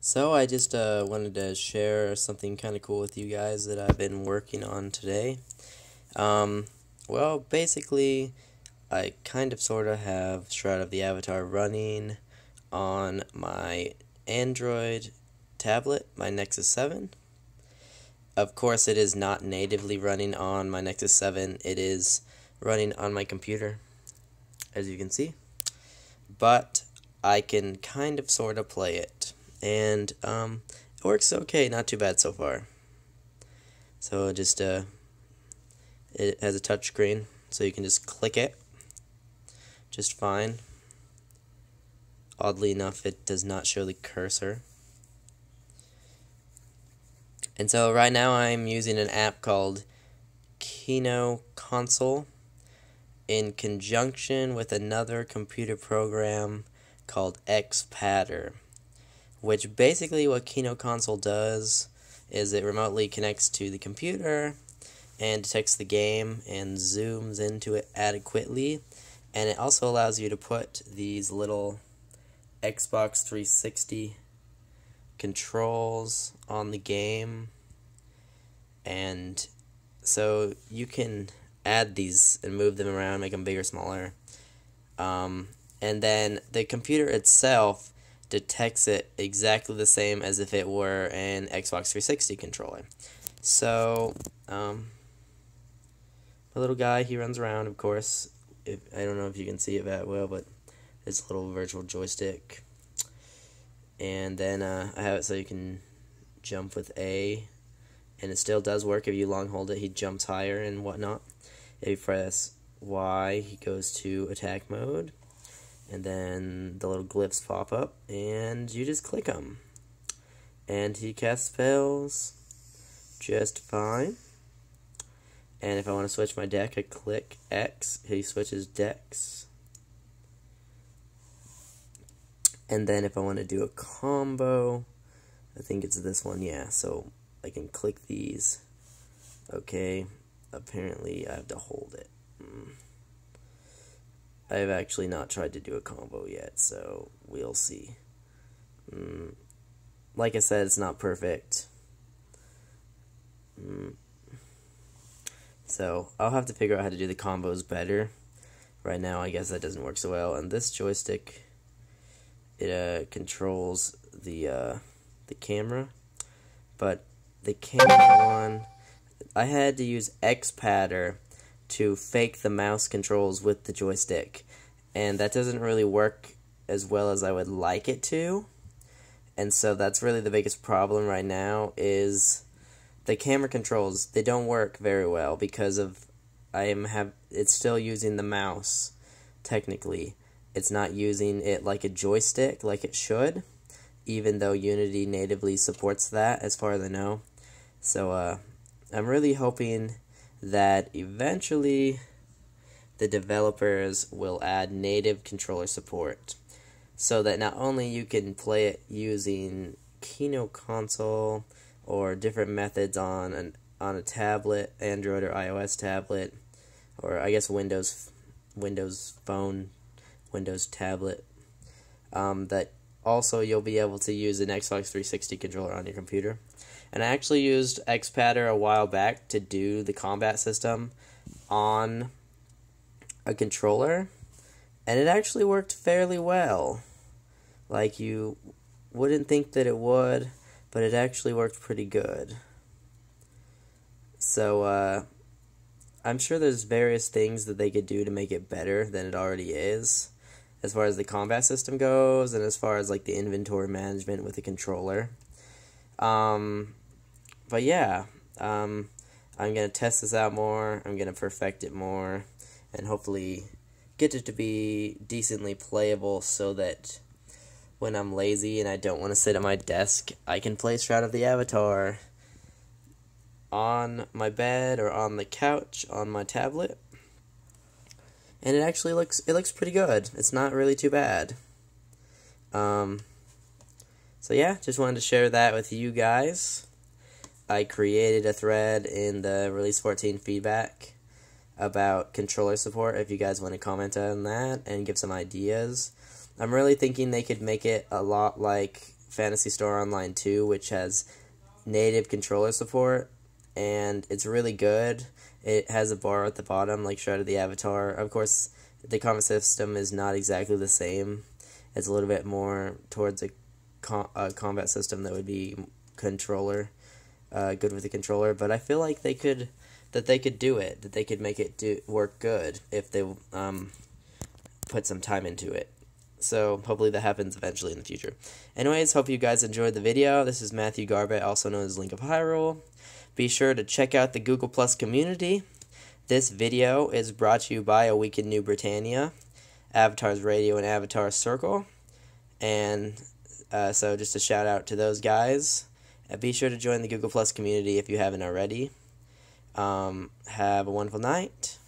So I just wanted to share something kind of cool with you guys that I've been working on today. Well, basically, I kind of sort of have Shroud of the Avatar running on my Android tablet, my Nexus 7. Of course, it is not natively running on my Nexus 7. It is running on my computer, as you can see. But I can kind of sort of play it. And it works okay, not too bad so far. So just it has a touch screen, so you can just click it just fine. Oddly enough, it does not show the cursor. And so right now I'm using an app called KinoConsole in conjunction with another computer program called Xpadder, which basically what KinoConsole does is it remotely connects to the computer and detects the game and zooms into it adequately, and it also allows you to put these little Xbox 360 controls on the game, and so you can add these and move them around, make them bigger, smaller, and then the computer itself detects it exactly the same as if it were an Xbox 360 controller. So, my little guy, he runs around, of course. I don't know if you can see it that well, but it's a little virtual joystick. And then I have it so you can jump with A, and it still does work if you long hold it. He jumps higher and whatnot. If you press Y, he goes to attack mode. And then the little glyphs pop up, and you just click them. And he casts spells just fine. And if I want to switch my deck, I click X, he switches decks. And then if I want to do a combo, I think it's this one, yeah, so I can click these. Okay, apparently I have to hold it. I've actually not tried to do a combo yet, so we'll see. Like I said, it's not perfect. So I'll have to figure out how to do the combos better. Right now, I guess that doesn't work so well. And this joystick, it controls the camera, but the camera one, I had to use Xpadder to fake the mouse controls with the joystick, and that doesn't really work as well as I would like it to. And so that's really the biggest problem right now, is the camera controls. They don't work very well because of it's still using the mouse. Technically, it's not using it like a joystick like it should, even though Unity natively supports that as far as I know. So I'm really hoping that eventually the developers will add native controller support, so that not only you can play it using KinoConsole or different methods on a tablet, Android or iOS tablet, or I guess Windows phone, Windows tablet, that also you'll be able to use an Xbox 360 controller on your computer. And I actually used Xpadder a while back to do the combat system on a controller, and it actually worked fairly well. Like, you wouldn't think that it would, but it actually worked pretty good. So, I'm sure there's various things that they could do to make it better than it already is, as far as the combat system goes, and as far as, like, the inventory management with the controller. But yeah, I'm going to test this out more, I'm going to perfect it more, and hopefully get it to be decently playable so that when I'm lazy and I don't want to sit at my desk, I can play Shroud of the Avatar on my bed or on the couch on my tablet. And it actually looks pretty good. It's not really too bad. So yeah, just wanted to share that with you guys. I created a thread in the Release 14 feedback about controller support if you guys want to comment on that and give some ideas. I'm really thinking they could make it a lot like Fantasy Star Online 2, which has native controller support, and it's really good. It has a bar at the bottom, like Shroud of the Avatar. Of course, the combat system is not exactly the same. It's a little bit more towards a combat system that would be controller, good with the controller. But I feel like they could do it, that they could make it work good if they put some time into it. So hopefully that happens eventually in the future. Anyways, hope you guys enjoyed the video. This is Matthew Garbett, also known as Link of Hyrule. Be sure to check out the Google Plus community. This video is brought to you by A Week in New Britannia, Avatar's Radio, and Avatar Circle. And so just a shout out to those guys. Be sure to join the Google Plus community if you haven't already. Have a wonderful night.